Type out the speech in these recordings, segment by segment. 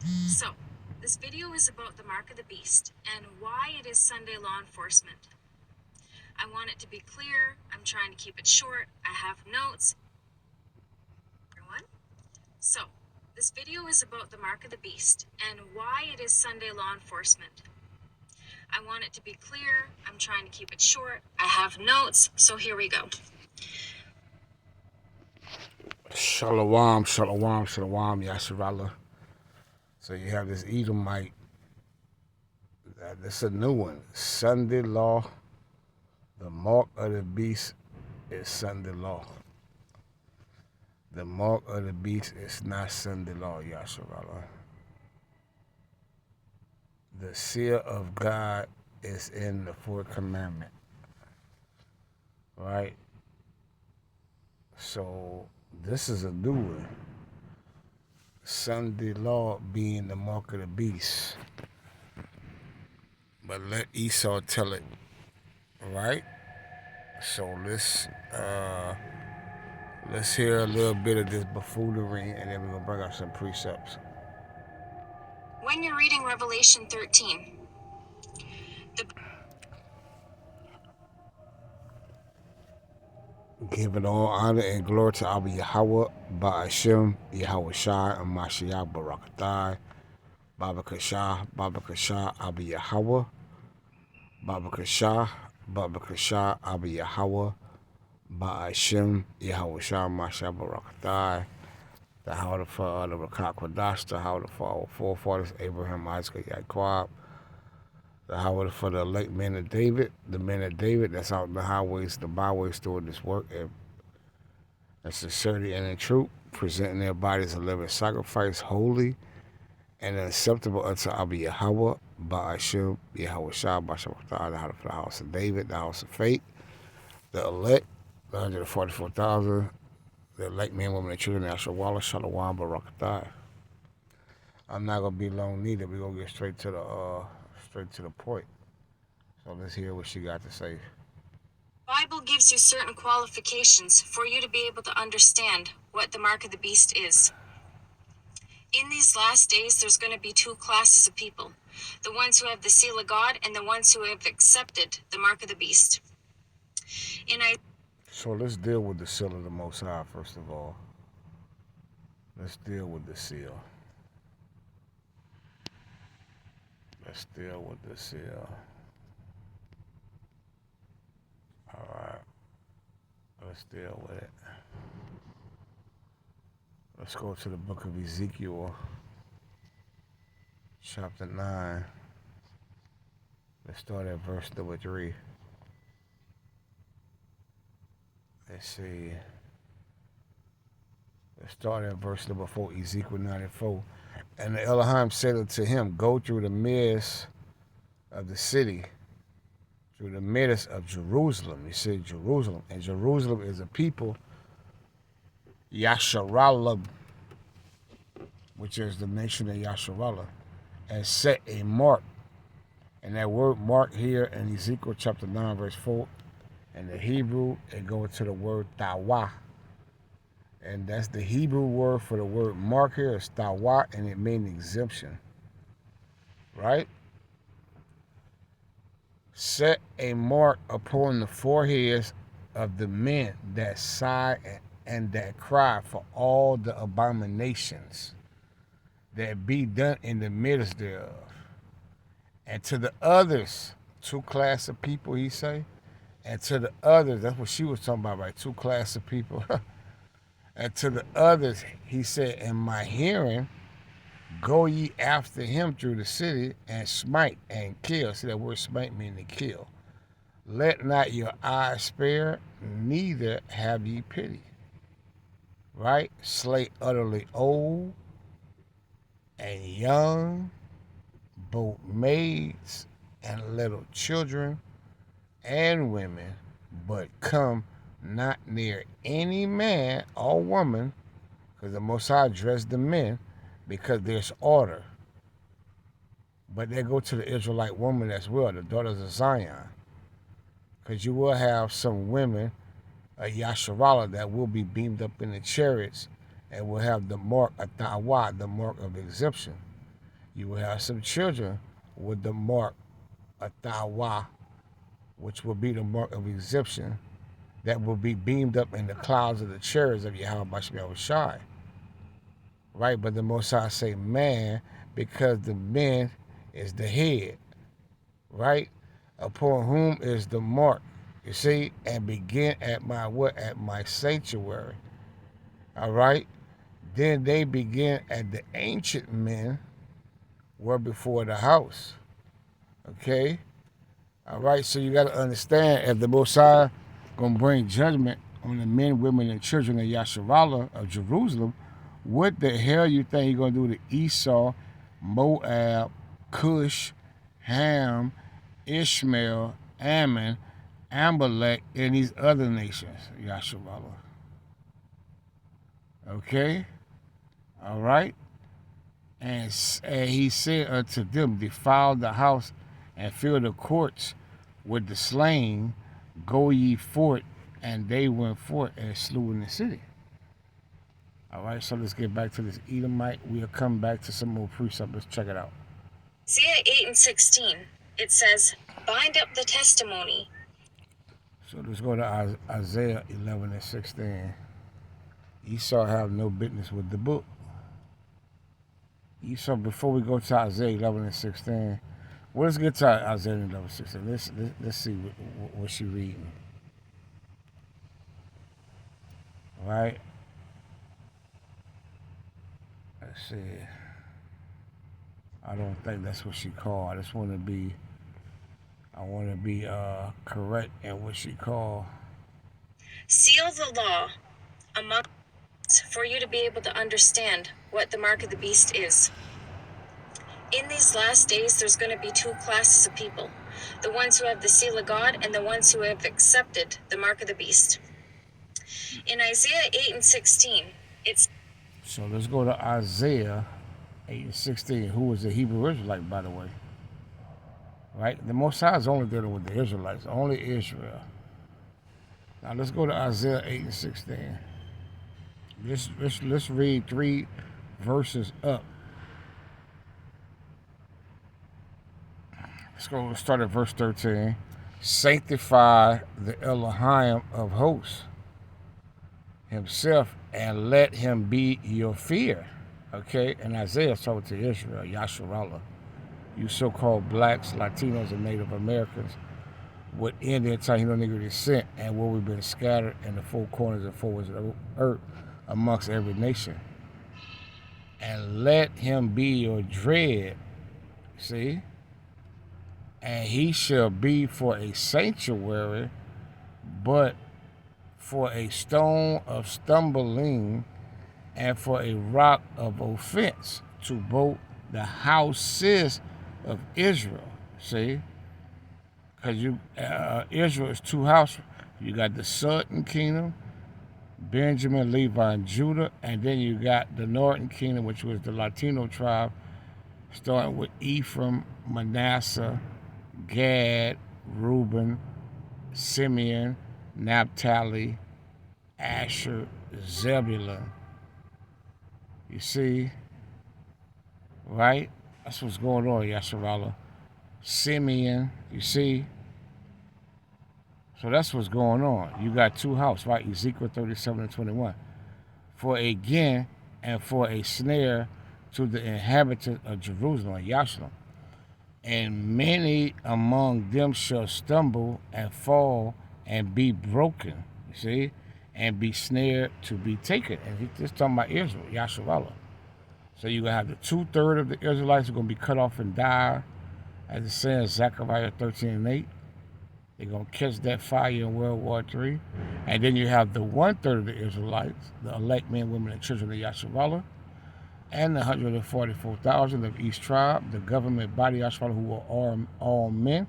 So, this video is about the mark of the beast and why it is Sunday law enforcement. I want it to be clear. I'm trying to keep it short. I have notes. Everyone? So, this video is about the mark of the beast and why it is Sunday law enforcement. I want it to be clear. I'm trying to keep it short. I have notes, so here we go. Shalom, shalom, shalom, Yasharallah. So you have this Edomite. This is a new one. Sunday law. The mark of the beast is Sunday law. The mark of the beast is not Sunday law, Yasharallah. The seal of God is in the fourth commandment. Right? So this is a new one. Sunday law being the mark of the beast. But let Esau tell it. Right? So let's hear a little bit of this buffoonery, and then we're gonna bring out some precepts. When you're reading Revelation 13, Giving all honor and glory to Abba Yahweh, Ba'ashem, Yahweh Shai, and Mashiach Barakatai, Baba Kashah, Abba Yahweh, Baba Kashah, Abba Yahweh, Ba'ashem, Yahweh Shai, Mashiach Barakatai, the Howdah for the Rakat Kwadash, the Howdah for our forefathers, Abraham, Isaac, and Jacob, the Howdah for the elect men of David, the men of David that's out in the highways, the byways doing this work and sincerity and in truth, presenting their bodies a living sacrifice, holy and acceptable unto Abba Yahweh, Ba'ashem, Yahweh Shah, Ba'ashem, the Howdah for the house of David, the house of faith, the elect, the 144,000, the elect men, women, and children, Yasharallah, Shalom, Barakatai. I'm not gonna be long neither. We're gonna get straight to the point. So let's hear what she got to say. Bible gives you certain qualifications for you to be able to understand what the mark of the beast is. In these last days, there's going to be two classes of people. The ones who have the seal of God and the ones who have accepted the mark of the beast. So let's deal with the seal of the Most High first of all. Let's deal with the seal. Let's deal with the seal. All right. Let's deal with it. Let's go to the book of Ezekiel, chapter 9. Let's start at verse number 3. Let's see. Let's start at verse number 4, Ezekiel 9:4. And the Elohim said unto him, go through the midst of the city, through the midst of Jerusalem. He said Jerusalem. And Jerusalem is a people, Yasharallah, which is the nation of Yasharallah, and set a mark. And that word mark here in Ezekiel chapter 9, verse 4, in the Hebrew, it goes to the word tawah. And that's the Hebrew word for the word mark here is tawah, and it means exemption. Right? Set a mark upon the foreheads of the men that sigh and that cry for all the abominations that be done in the midst thereof. And to the others, two class of people, he say. And to the others, that's what she was talking about, right? Two class of people. And to the others, he said, in my hearing, go ye after him through the city and smite and kill. See, that word smite means to kill. Let not your eyes spare, neither have ye pity. Right? Slay utterly old and young, both maids and little children and women, but come not near any man or woman, because the Most High dressed the men, because there's order. But they go to the Israelite woman as well, the daughters of Zion, because you will have some women, a Yasharallah, that will be beamed up in the chariots and will have the mark of Tawah, the mark of exemption. You will have some children with the mark of Tawa, which will be the mark of exemption, that will be beamed up in the clouds of the chariots of Yahweh Shai. Right? But the Most High say man because the man is the head. Right? Upon whom is the mark. You see? And begin at my what? At my sanctuary. All right? Then they begin at the ancient men were before the house. Okay? All right, so you got to understand if the Most High going to bring judgment on the men, women, and children of Yasharallah of Jerusalem, what the hell you think He's going to do to Esau, Moab, Cush, Ham, Ishmael, Ammon, Amalek, and these other nations, Yasharallah? Okay? All right? And he said unto them, defile the house and fill the courts with the slain, go ye forth. And they went forth and slew in the city. All right, so let's get back to this Edomite. We'll come back to some more precepts. Let's check it out. Isaiah 8 and 16, it says, bind up the testimony. So let's go to Isaiah 11 and 16. Esau have no business with the book. Esau, before we go to Isaiah 11 and 16, well, let's get to Isaiah 11 and 16. Let's see what she reading. All right. Let's see. I don't think that's what she called. I want to be correct in what she called. Seal the law among for you to be able to understand what the mark of the beast is. In these last days, there's going to be two classes of people. The ones who have the seal of God and the ones who have accepted the mark of the beast. In Isaiah 8 and 16, it's... So let's go to Isaiah 8 and 16, who was a Hebrew Israelite, by the way. Right? The Most High is only dealing with the Israelites, only Israel. Now let's go to Isaiah 8 and 16. Let's read 3 verses up. Let's start at verse 13. Sanctify the Elohim of hosts himself and let him be your fear. Okay? And Isaiah told to Israel, Yasharallah, you so-called blacks, Latinos, and Native Americans with Indian, Taino, Negro descent, and where we've been scattered in the four corners and four winds of the earth amongst every nation. And let him be your dread. See? And he shall be for a sanctuary, but for a stone of stumbling and for a rock of offense to both the houses of Israel. See? Because Israel is two houses. You got the southern kingdom, Benjamin, Levi, and Judah, and then you got the northern kingdom, which was the Latino tribe, starting with Ephraim, Manasseh, Gad, Reuben, Simeon, Naphtali, Asher, Zebulun. You see? Right? That's what's going on, Yasharallah. Simeon, you see? So that's what's going on. You got two houses, right? Ezekiel 37 and 21. For a gin and for a snare to the inhabitants of Jerusalem, Yasharim. And many among them shall stumble and fall and be broken, you see, and be snared to be taken. And he's just talking about Israel, Yasharallah. So you're going to have the 2/3 of the Israelites are going to be cut off and die, as it says Zechariah 13 and 8. They're going to catch that fire in World War III. And then you have the 1/3 of the Israelites, the elect men, women, and children of Yasharallah, and the 144,000 of each tribe, the government body Yasharallah, who will arm all men,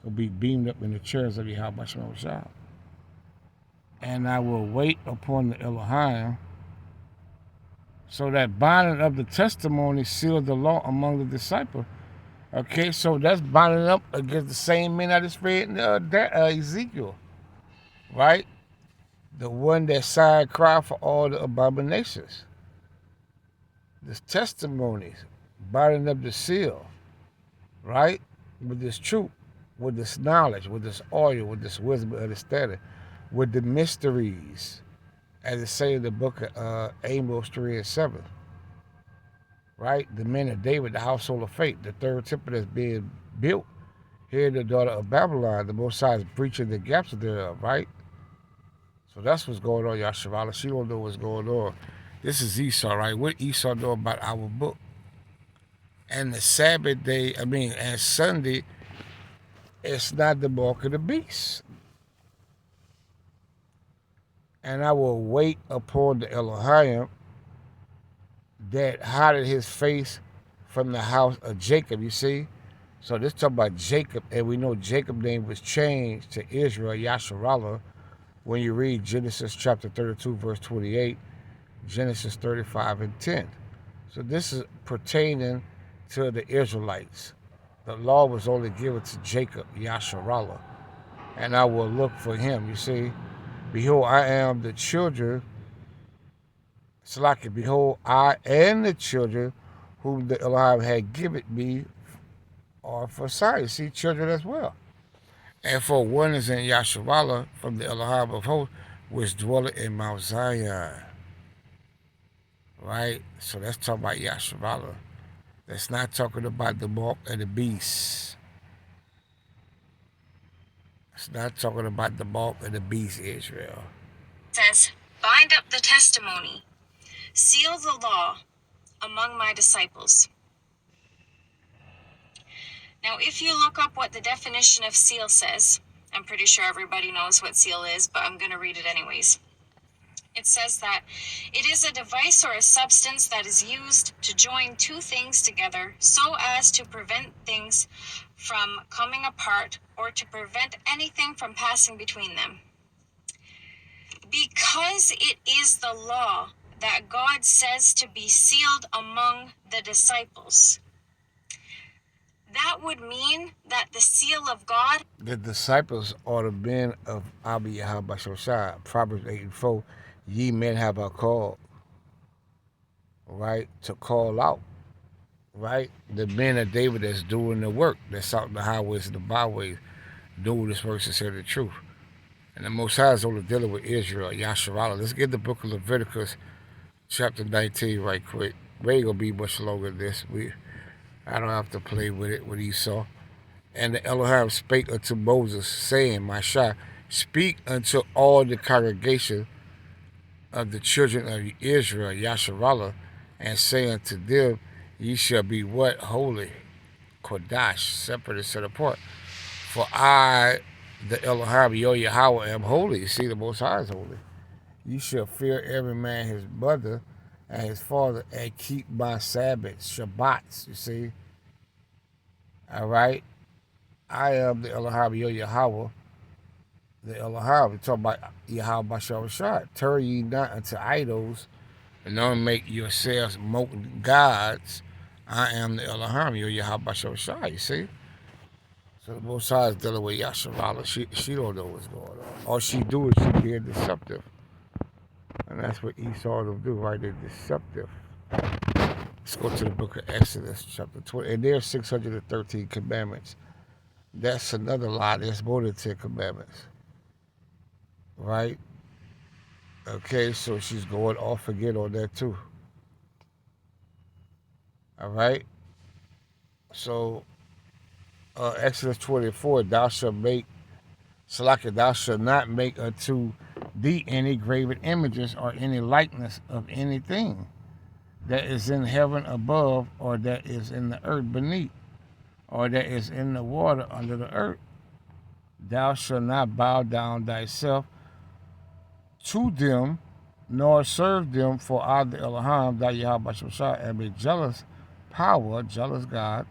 will be beamed up in the chairs of Yahweh Shai. And I will wait upon the Elohim. So that binding of the testimony sealed the law among the disciples. Okay, so that's binding up against the same men I just read in Ezekiel, right? The one that sighed cry for all the abominations. This testimonies binding up the seal, right? With this truth, with this knowledge, with this oil, with this wisdom and understanding, with the mysteries, as it say in the book of Amos 3 and 7, right? The men of David, the household of faith, the third temple that's being built here in the daughter of Babylon, the Most High is breaching the gaps thereof, right? So that's what's going on, Yasharala. She don't know what's going on. This is Esau, right? What Esau know about our book? And the Sabbath day, and Sunday, it's not the mark of the beast. And I will wait upon the Elohim that hided his face from the house of Jacob, you see? So this talking about Jacob, and we know Jacob's name was changed to Israel, Yasharallah, when you read Genesis chapter 32, verse 28, Genesis 35 and 10. So this is pertaining to the Israelites. The law was only given to Jacob, Yasharallah, and I will look for him, you see? Behold, I am the children, Salaki, behold, I and the children whom the Elohim had given me are for science. See, children as well. And for one is in Yasharallah from the Elohim of hosts, which dwelleth in Mount Zion. Right? So that's talking about Yasharallah. That's not talking about the mark of the beast. It's not talking about the mark of the beast, Israel. It says, bind up the testimony, seal the law among my disciples. Now, if you look up what the definition of seal says, I'm pretty sure everybody knows what seal is, but I'm going to read it anyways. It says that it is a device or a substance that is used to join two things together so as to prevent things from coming apart or to prevent anything from passing between them. Because it is the law that God says to be sealed among the disciples, that would mean that the seal of God, the disciples are the men of Abi Yahabashosha, Proverbs 8 and 4. Ye men have a call, right? To call out, right? The men of David that's doing the work, that's out in the highways and the byways, doing this work to say the truth. And the Most High is only dealing with Israel, Yasharallah. Let's get the book of Leviticus, chapter 19, right quick. We ain't gonna be much longer than this. I don't have to play with it, with Esau. And the Elohim spake unto Moses, saying, Mashah, speak unto all the congregation of the children of Israel, Yasharallah, and say unto them, ye shall be what? Holy, Kodash, separate and set apart. For I, the Elohim, Yahweh, am holy. You see, the Most High is holy. You shall fear every man his mother and his father, and keep my Sabbaths, Shabbats, you see. All right? I am the Elohim, Yahweh, the Elohim. We're talking about Yahweh Bashar Rashad. Turn ye not unto idols, and don't make yourselves molten gods. I am the Elohim, Yahweh Bashar Rashad, you see. So the Most High is dealing with Yasharallah. She don't know what's going on. All she do is she being deceptive. And that's what Esau will do, right? They're deceptive. Let's go to the book of Exodus, chapter 20. And there's 613 commandments. That's another lie. There's more than 10 commandments. Right? Okay, so she's going off again on that too. All right? So, Exodus 24, thou shalt not make unto thee any graven images or any likeness of anything that is in heaven above, or that is in the earth beneath, or that is in the water under the earth. Thou shalt not bow down thyself to them, nor serve them, for I, the Elohim, thy Yahweh Bashar, am a jealous power, jealous God.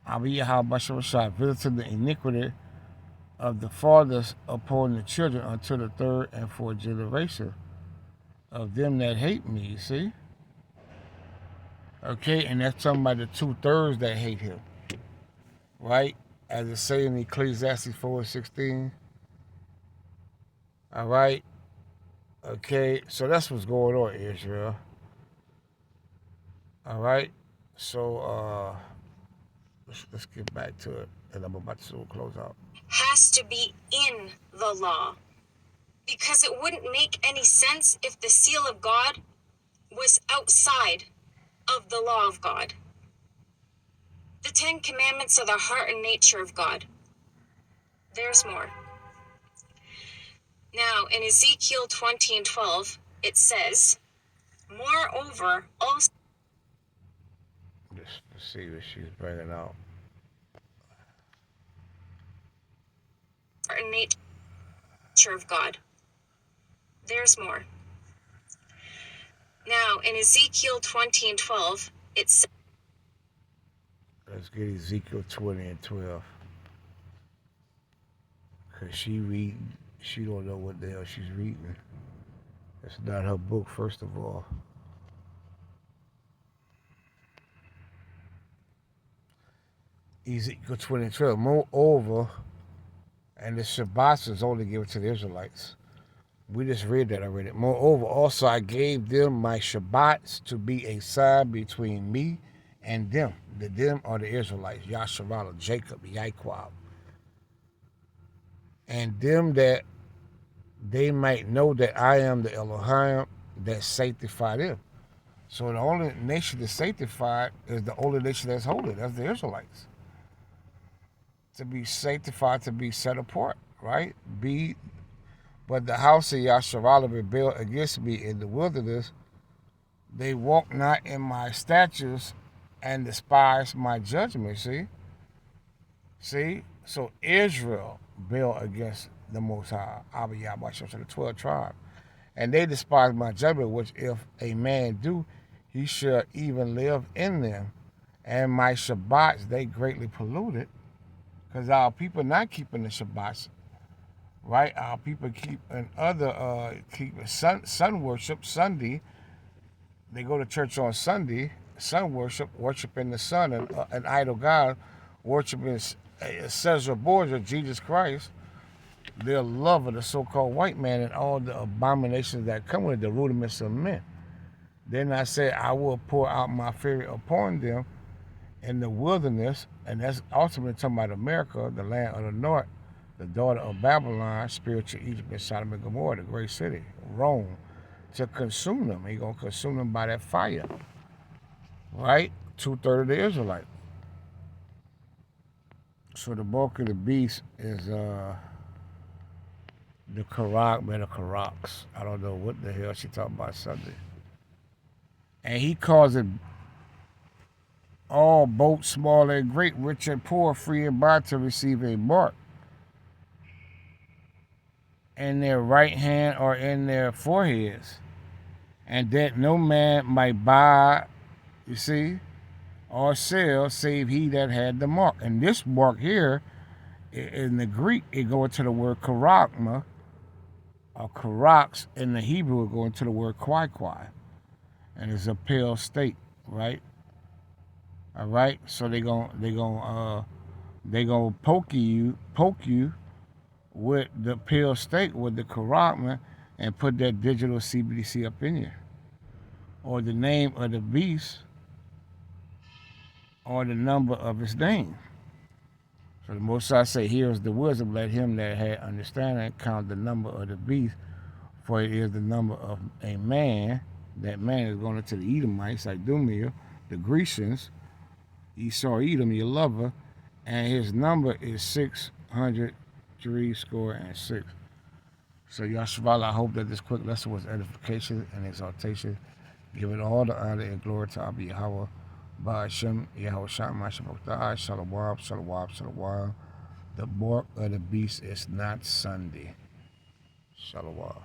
I be Yahweh Bashar, visiting the iniquity of the fathers upon the children unto the third and fourth generation of them that hate me, you see? Okay, and that's talking about the 2/3 that hate him, right? As it say in Ecclesiastes 4:16. All right? Okay, so that's what's going on, Israel. All right? So let's get back to it, and I'm about to close out. Has to be in the law, because it wouldn't make any sense if the seal of God was outside of the law of God. The 10 Commandments are the heart and nature of God. There's more. Now, in Ezekiel 20 and 12, it says, moreover, also Let's see what she's bringing out. heart and nature of God. There's more. Now, in Ezekiel 20 and 12, it says, Let's get Ezekiel 20 and 12. Because she don't know what the hell she's reading. It's not her book, first of all. Ezekiel 20 and 12. Moreover, and the Shabbats is only given to the Israelites. We just read that already. Moreover, also I gave them my Shabbats to be a sign between me and them. The them are the Israelites, Yasharallah, Jacob, Yaquab. And them that they might know that I am the Elohim that sanctify them. So the only nation that's sanctified is the only nation that's holy. That's the Israelites. To be sanctified, to be set apart, right? But the house of Yasharallah rebelled against me in the wilderness. They walk not in my statutes and despise my judgment. See? So Israel rebelled against the Most High, Abba Yahweh, the 12 tribes. And they despise my judgment, which if a man do, he shall even live in them. And my Shabbats, they greatly polluted, because our people not keeping the Shabbats, right? Our people keep sun worship Sunday. They go to church on Sunday, sun worshiping the sun, and an idol god, worshiping Caesar Borgia, Jesus Christ. Their love of the so-called white man and all the abominations that come with it, the rudiments of men. Then I said, I will pour out my fury upon them in the wilderness, and that's ultimately talking about America, the land of the north, the daughter of Babylon, spiritual Egypt, and Sodom and Gomorrah, the great city, Rome, to consume them. He's going to consume them by that fire, right? 2/3 of the Israelites. So the bulk of the beast is the Karak, man, the Karaks. I don't know what the hell she talking about Sunday. And he calls it all, both small and great, rich and poor, free and bond, to receive a mark in their right hand or in their foreheads, and that no man might buy, you see, or sell, save he that had the mark. And this mark here, in the Greek, it goes to the word karakma, or karaks. In the Hebrew, it goes to the word kwai, and it's a pale state, right? All right, so they gonna poke you with the pale state, with the karakma, and put that digital CBDC up in you, or the name of the beast, or the number of his name. So the Most High say, here's the wisdom, let him that had understanding count the number of the beast, for it is the number of a man. That man is going into the Edomites, like Dumia, the Grecians, Esau Edom, your lover, and his number is 636. So Yashval, I hope that this quick lesson was edification and exaltation. Give it all the honor and glory to Abba Yahweh, Ba'ashem, Yahweh Shem, Mashabatai, Shalawab, Shalawab, Shalawab. The mark of the beast is not Sunday. Shalawab.